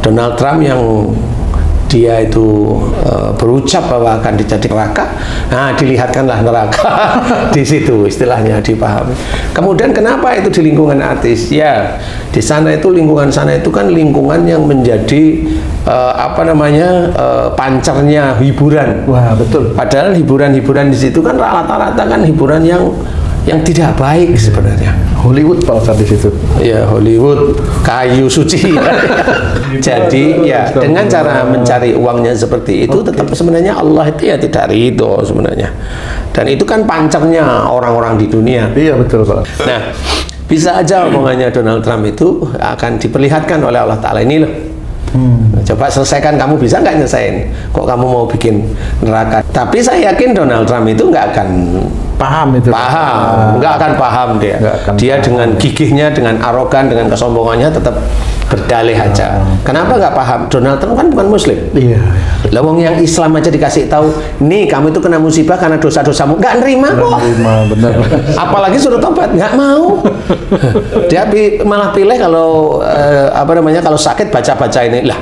Donald Trump yang dia itu berucap bahwa akan dijadikan neraka, nah dilihatkanlah neraka di situ, istilahnya dipahami. Kemudian kenapa itu di lingkungan artis? Ya, di sana itu lingkungan sana itu kan lingkungan yang menjadi pancernya hiburan. Wah, betul. Padahal hiburan-hiburan di situ kan rata-rata kan hiburan yang tidak baik sebenarnya. Hollywood Pak Ustadz di situ. Ya, Hollywood, kayu suci. Jadi ya dengan cara mencari uangnya seperti itu, tetap sebenarnya Allah itu ya tidak ridho sebenarnya. Dan itu kan pancernya orang-orang di dunia. Iya, betul Pak. Nah, bisa aja omongannya Donald Trump itu akan diperlihatkan oleh Allah Ta'ala, ini loh. Coba selesaikan, kamu bisa nggak nyelesain? Kok kamu mau bikin neraka? Tapi saya yakin Donald Trump itu nggak akan paham itu. Nggak akan paham dia. Dia dengan gigihnya, dengan arogan, dengan kesombongannya tetap berdalih aja. Kenapa nggak paham? Donald Trump kan bukan Muslim. Iya. Lawang yang Islam aja dikasih tahu, nih kamu itu kena musibah karena dosa-dosamu, nggak nerima kok. Bener. Apalagi suruh tobat, nggak mau. Dia malah pilih kalau kalau sakit baca-baca ini lah.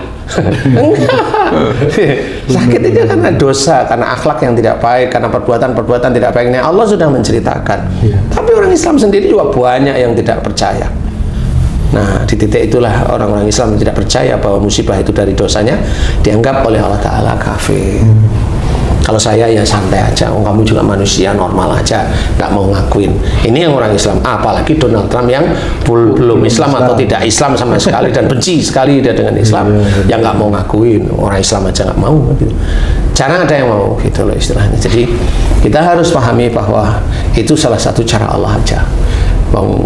Sakit itu karena dosa, karena akhlak yang tidak baik, karena perbuatan-perbuatan tidak baik. Ini Allah sudah menceritakan. Tapi orang Islam sendiri juga banyak yang tidak percaya. Nah, di titik itulah orang-orang Islam yang tidak percaya bahwa musibah itu dari dosanya dianggap oleh Allah Ta'ala kafir. Kalau saya ya santai aja, kamu juga manusia normal aja, nggak mau ngakuin. Ini yang orang Islam, apalagi Donald Trump yang belum Islam atau tidak Islam sama sekali dan benci sekali dia dengan Islam, yang nggak mau ngakuin. Orang Islam aja nggak mau gitu. Jarang ada yang mau gitu loh istilahnya. Jadi kita harus pahami bahwa itu salah satu cara Allah aja.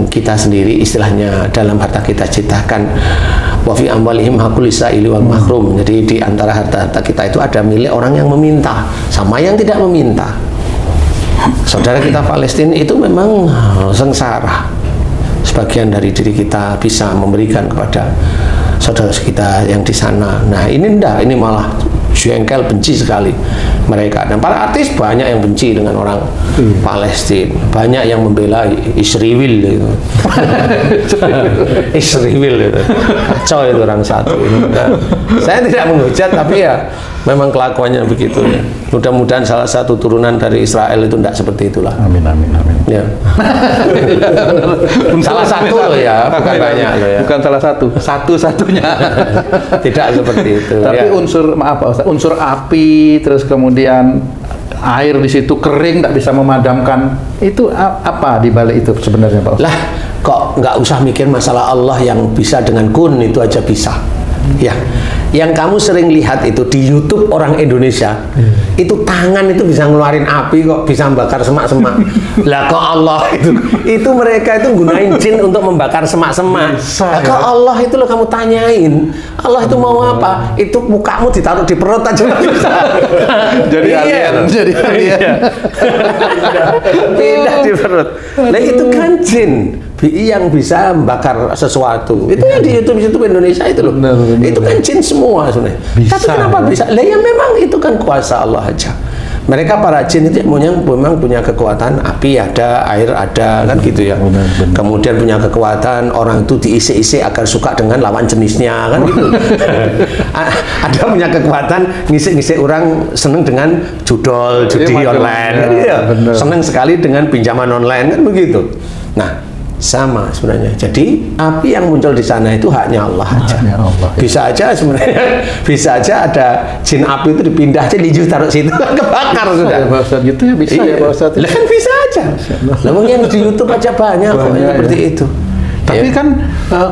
Kita sendiri istilahnya dalam harta kita ciptakan wa fi amwalihim haqqul lisaili wal mahrum. Jadi di antara harta-harta kita itu ada milik orang yang meminta sama yang tidak meminta. Saudara kita Palestina itu memang sengsara. Sebagian dari diri kita bisa memberikan kepada saudara kita yang di sana. Nah, ini enggak, ini malah jengkel, benci sekali mereka. Dan para artis banyak yang benci dengan orang Palestina, banyak yang membela Israel itu. Israel itu kacau itu orang satu. Nah, saya tidak menghujat, tapi ya memang kelakuannya begitu ya. Mudah-mudahan salah satu turunan dari Israel itu tidak seperti itulah. Amin, amin, amin. Ya. Salah satu loh ya, bukan banyak loh ya. Bukan salah satu, satu-satunya. Tidak seperti itu. Tapi ya. unsur api, terus kemudian air di situ kering, tidak bisa memadamkan. Itu apa di balik itu sebenarnya Pak Ustaz? Lah, kok nggak usah mikir masalah Allah yang bisa dengan kun, itu aja bisa. Ya, yang kamu sering lihat itu di YouTube orang Indonesia, itu tangan itu bisa ngeluarin api kok, bisa membakar semak-semak. Lah kok Allah itu mereka itu gunain jin untuk membakar semak-semak. Lah kok Allah itu lo kamu tanyain, Allah itu mau apa? Itu mukamu ditaruh di perut aja bisa. Jadi alien, jadi alien. Pindah di perut. Nah itu kan jin yang bisa membakar sesuatu. Itu yang di YouTube Indonesia itu loh. Benar. Itu kan jin semua sebenarnya. Tapi kenapa bisa? Lah ya memang itu kan kuasa Allah aja. Mereka para jin itu memang punya kekuatan, api ada, air ada, kan gitu ya. Benar. Kemudian punya kekuatan orang itu diisi-isi agar suka dengan lawan jenisnya, kan gitu. Ada punya kekuatan ngisi-ngisi orang seneng dengan judi online, kan gitu ya. Seneng sekali dengan pinjaman online, kan begitu. Nah, sama sebenarnya. Jadi api yang muncul di sana itu haknya Allah aja. Bisa aja sebenarnya, bisa aja ada jin api itu dipindah aja, dijus taruh situ, kebakar sudah. Pak Ustaz, gitu ya bisa ya Pak Ustaz. Lah kan bisa aja. Lah yang di YouTube aja banyak kok seperti itu. Tapi kan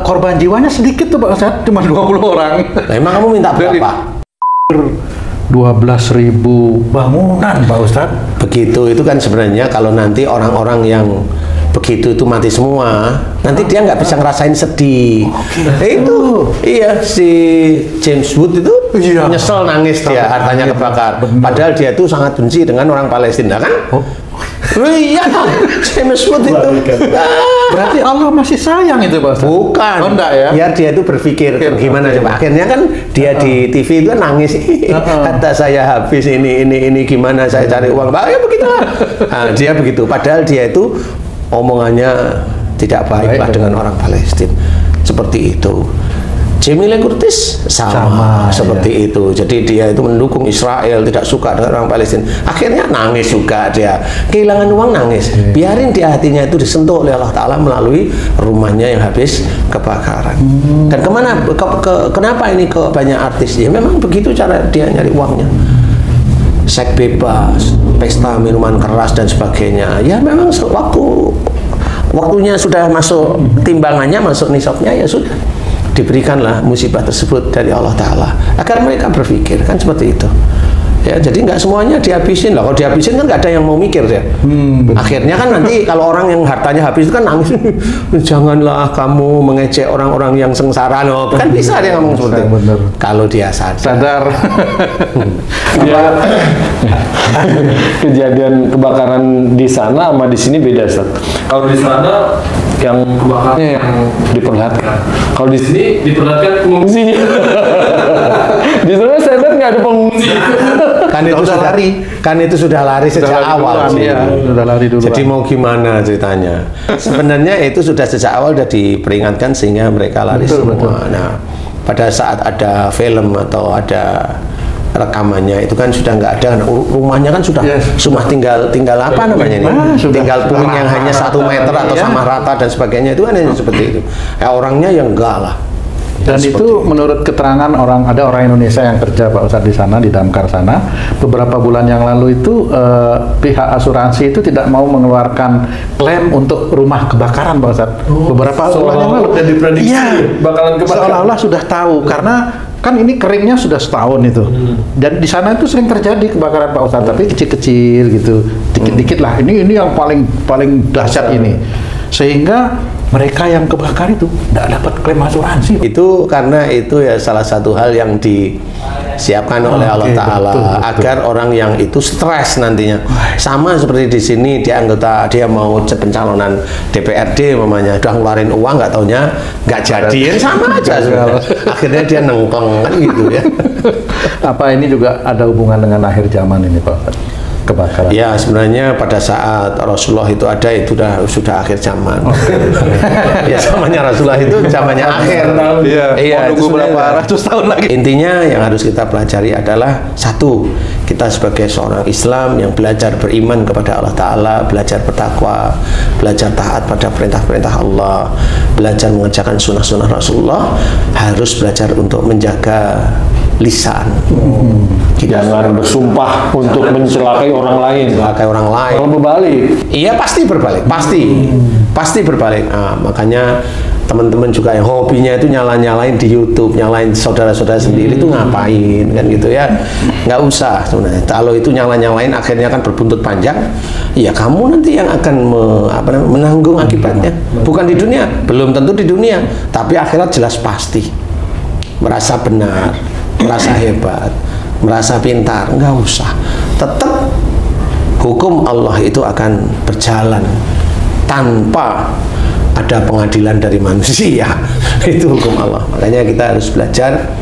korban jiwanya sedikit tuh Pak Ustaz, cuma 20 orang. Nah, emang kamu minta berapa? 12.000 bangunan Pak Ustaz. Begitu itu kan sebenarnya kalau nanti orang-orang yang begitu itu mati semua, nanti dia nggak bisa ngerasain sedih. Itu iya, si James Wood itu nyesel nangis dia hartanya kebakar. Padahal dia itu sangat benci dengan orang Palestina, kan? Iya, James Wood itu. Berarti Allah masih sayang itu Pak Ustaz? Bukan. Oh, enggak ya? Biar dia itu berpikir gimana coba. Akhirnya kan dia di TV itu kan nangis. Kata saya habis ini gimana saya cari uang. Ya begitulah. Nah, dia begitu. Padahal dia itu omongannya tidak baik lah dengan orang Palestina. Seperti itu. Jamie Lee Curtis sama seperti itu. Jadi dia itu mendukung Israel, tidak suka dengan orang Palestina. Akhirnya nangis juga dia. Kehilangan uang nangis. Biarin dia hatinya itu disentuh oleh Allah Ta'ala melalui rumahnya yang habis kebakaran. Dan kenapa ini ke banyak artis? Ya memang begitu cara dia nyari uangnya. Seks bebas, pesta minuman keras dan sebagainya. Ya memang waktunya sudah masuk timbangannya, masuk nisabnya, ya sudah. Diberikanlah musibah tersebut dari Allah Ta'ala agar mereka berpikir, kan seperti itu ya. Jadi nggak semuanya dihabisin lah. Kalau dihabisin kan nggak ada yang mau mikir ya. Akhirnya kan nanti kalau orang yang hartanya habis itu kan nangis, janganlah kamu mengejek orang-orang yang sengsara loh. Kan bisa dia ngomong seperti itu kalau dia sadar. Ya, kejadian kebakaran di sana sama di sini beda, Ustaz. Kalau di sana yang kebakarnya yang diperlihatkan, kalau di sini diperlihatkan pengungsinya. Di sana saya lihat nggak ada pengungsi. Kan itu sudah lari sejak awal sih. Ya, sudah lari dulu. Jadi mau gimana ceritanya? Sebenarnya itu sudah sejak awal sudah diperingatkan sehingga mereka lari semua. Nah, pada saat ada film atau ada rekamannya itu kan sudah nggak ada, rumahnya kan sudah cuma tinggal apa namanya ini, tinggal puing yang hanya 1 meter atau sama rata dan sebagainya, itu kan hanya seperti itu. Ya orangnya yang enggak lah. Dan itu menurut keterangan ada orang Indonesia yang kerja Pak Ustadz di sana, di Damkar sana, beberapa bulan yang lalu itu pihak asuransi itu tidak mau mengeluarkan klaim untuk rumah kebakaran Pak Ustadz. Beberapa bulan yang lalu. Dan diprediksi bakalan kebakaran. Seolah-olah sudah tahu, karena kan ini keringnya sudah setahun itu. Dan di sana itu sering terjadi kebakaran Pak Ustadz, tapi kecil-kecil gitu, dikit-dikit lah. Ini yang paling dahsyat ini. Sehingga mereka yang kebakar itu tidak dapat klaim asuransi. Itu karena itu ya salah satu hal yang disiapkan oleh Allah Ta'ala agar orang yang itu stres nantinya. Sama seperti di sini dia mau pencalonan DPRD mamanya, udah ngeluarin uang nggak taunya nggak jadi, sama aja akhirnya dia nengkong kan gitu ya. Apa ini juga ada hubungan dengan akhir zaman ini Pak? Kebakaran. Ya sebenarnya pada saat Rasulullah itu ada, itu sudah akhir zaman. Ya zamannya Rasulullah itu zamannya akhir. Iya. Itu berapa ratus tahun lagi. Intinya yang harus kita pelajari adalah satu, kita sebagai seorang Islam yang belajar beriman kepada Allah Ta'ala, belajar bertakwa, belajar taat pada perintah-perintah Allah, belajar mengerjakan sunnah-sunnah Rasulullah, harus belajar untuk menjaga lisan. Jangan bersumpah untuk mencelakai orang lain. Kalau berbalik, iya pasti berbalik, pasti berbalik. Nah, makanya teman-teman juga yang hobinya itu nyalain di YouTube, nyalain saudara-saudara sendiri itu ngapain kan gitu ya? Nggak usah sebenarnya. Kalau itu nyalain akhirnya kan berbuntut panjang. Ya kamu nanti yang akan menanggung akibatnya. Bukan di dunia, belum tentu di dunia, tapi akhirat jelas pasti. Merasa benar, merasa hebat, merasa pintar, nggak usah. Tetap hukum Allah itu akan berjalan tanpa ada pengadilan dari manusia. Itu hukum Allah. Makanya kita harus belajar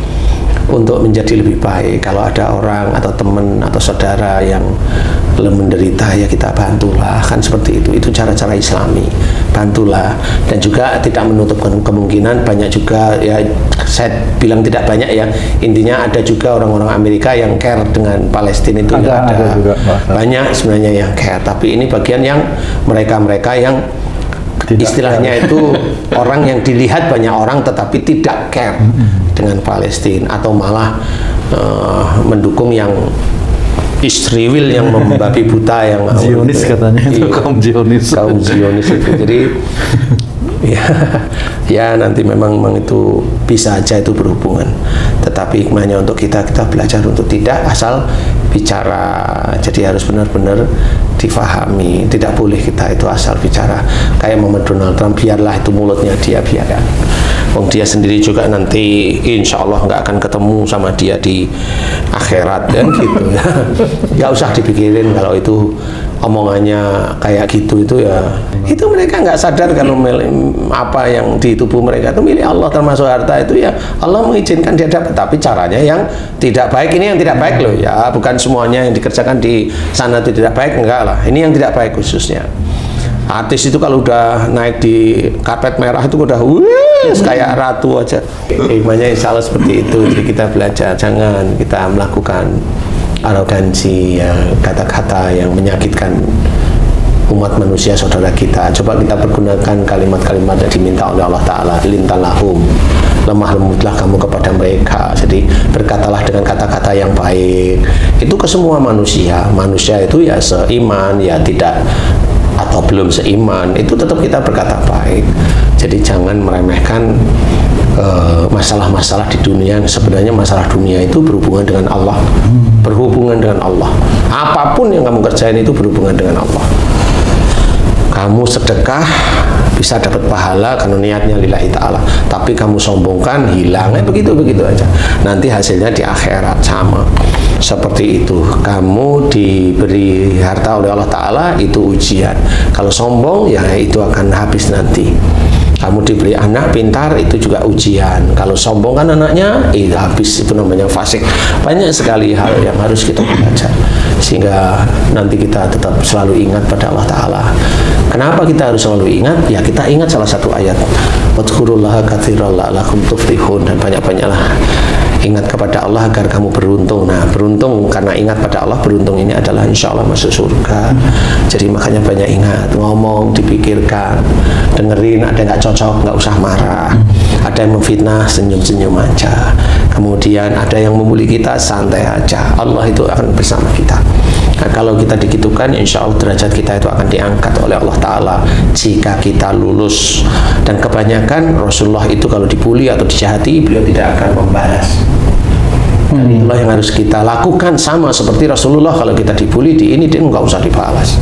untuk menjadi lebih baik. Kalau ada orang atau teman atau saudara yang menderita, ya kita bantulah, kan seperti itu. Itu cara-cara Islami, bantulah. Dan juga tidak menutup kemungkinan banyak juga, ya saya bilang tidak banyak ya, intinya ada juga orang-orang Amerika yang care dengan Palestina itu. Ada juga, banyak sebenarnya yang care, tapi ini bagian yang mereka-mereka yang istilahnya itu orang yang dilihat banyak orang tetapi tidak care dengan Palestina, atau malah mendukung yang Israel yang membabi buta, yang Zionis katanya itu kaum Zionis itu. Jadi ya nanti memang itu bisa aja itu berhubungan, tetapi hikmahnya untuk kita belajar untuk tidak asal bicara. Jadi harus benar-benar difahami, tidak boleh kita itu asal bicara kayak Muhammad Donald Trump, biarlah itu mulutnya dia, biarkan. Dia sendiri juga nanti insya Allah nggak akan ketemu sama dia di akhirat kan gitu ya. Nggak usah dipikirin kalau itu omongannya kayak gitu, itu ya itu mereka nggak sadar kalau apa yang di tubuh mereka itu milik Allah, termasuk harta itu ya Allah mengizinkan dia dapat, tapi caranya yang tidak baik. Ini yang tidak baik loh ya, bukan semuanya yang dikerjakan di sana itu tidak baik, enggak lah, ini yang tidak baik khususnya. Artis itu kalau udah naik di karpet merah itu udah kayak ratu aja. Hikmahnya insya Allah seperti itu. Jadi kita belajar, jangan kita melakukan arogansi, ya, kata-kata yang menyakitkan umat manusia saudara kita. Coba kita pergunakan kalimat-kalimat yang diminta oleh Allah Ta'ala. Lintalahum, lemah lembutlah kamu kepada mereka. Jadi berkatalah dengan kata-kata yang baik. Itu ke semua manusia. Manusia itu ya seiman, ya tidak, atau belum seiman, itu tetap kita berkata baik. Jadi jangan meremehkan masalah-masalah di dunia. Sebenarnya masalah dunia itu berhubungan dengan Allah, berhubungan dengan Allah. Apapun yang kamu kerjain itu berhubungan dengan Allah. Kamu sedekah bisa dapat pahala karena niatnya lillahi ta'ala, tapi kamu sombongkan, hilang, begitu aja. Nanti hasilnya di akhirat sama. Seperti itu, kamu diberi harta oleh Allah Ta'ala, itu ujian. Kalau sombong, ya itu akan habis nanti. Kamu diberi anak pintar, itu juga ujian. Kalau sombong kan anaknya, itu habis, itu namanya fasik. Banyak sekali hal yang harus kita baca, sehingga nanti kita tetap selalu ingat pada Allah Ta'ala. Kenapa kita harus selalu ingat? Ya kita ingat salah satu ayat, wadhkurullaha katsiran la'allakum tuflihun, dan banyak-banyaklah ingat kepada Allah agar kamu beruntung. Nah, beruntung karena ingat pada Allah, beruntung ini adalah insya Allah masuk surga. Jadi makanya banyak ingat, ngomong, dipikirkan, dengerin, ada nggak cocok, nggak usah marah. Ada yang memfitnah, senyum-senyum aja. Kemudian ada yang membuli kita, santai aja. Allah itu akan bersama kita. Nah, kalau kita digitukan, insya Allah derajat kita itu akan diangkat oleh Allah Ta'ala jika kita lulus. Dan kebanyakan Rasulullah itu kalau dibully atau dijahati, beliau tidak akan membalas. Dan itulah yang harus kita lakukan, sama seperti Rasulullah. Kalau kita dibully di ini, dia nggak usah dibalas.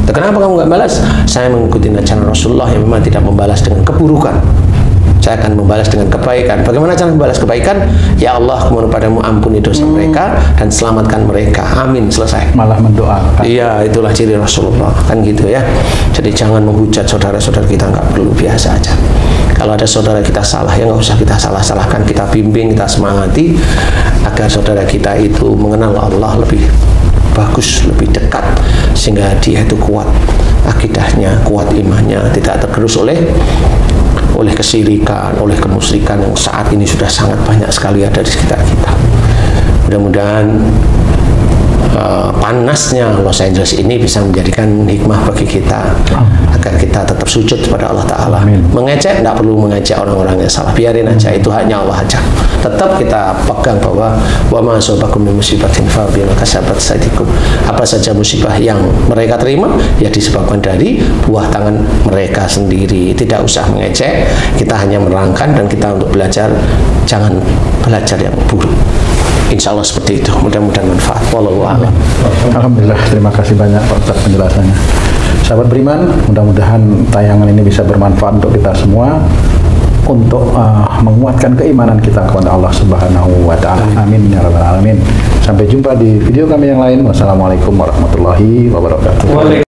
Kenapa kamu nggak balas? Saya mengikuti ajaran Rasulullah yang memang tidak membalas dengan keburukan. Saya akan membalas dengan kebaikan. Bagaimana cara membalas kebaikan? Ya Allah, mohon padamu ampuni dosa mereka dan selamatkan mereka. Amin, selesai. Malah mendoakan. Iya, itulah ciri Rasulullah, kan gitu ya. Jadi jangan menghujat saudara-saudara kita, nggak perlu, biasa aja. Kalau ada saudara kita salah, ya nggak usah kita salah-salahkan, kita bimbing, kita semangati agar saudara kita itu mengenal Allah lebih bagus, lebih dekat, sehingga dia itu kuat akidahnya, kuat imannya, tidak tergerus oleh kesyirikan, oleh kemusyrikan yang saat ini sudah sangat banyak sekali ada di sekitar kita. Mudah-mudahan panasnya Los Angeles ini bisa menjadikan hikmah bagi kita agar kita tetap sujud kepada Allah Ta'ala. Mengecek, tidak perlu mengecek orang-orang yang salah, biarin aja, itu haknya Allah aja. Tetap kita pegang bahwa wa ma asabakum min musibatin fa bima kasabat aydikum. Apa saja musibah yang mereka terima, ya disebabkan dari buah tangan mereka sendiri. Tidak usah mengecek, kita hanya menerangkan dan kita untuk belajar, jangan belajar yang buruk. Insya Allah seperti itu. Mudah-mudahan manfaat. Wallahu a'lam. Alhamdulillah, terima kasih banyak Pak Ustaz penjelasannya. Sahabat beriman, mudah-mudahan tayangan ini bisa bermanfaat untuk kita semua, untuk menguatkan keimanan kita kepada Allah Subhanahu wa Ta'ala. Amin ya rabbal alamin. Sampai jumpa di video kami yang lain. Wassalamualaikum warahmatullahi wabarakatuh.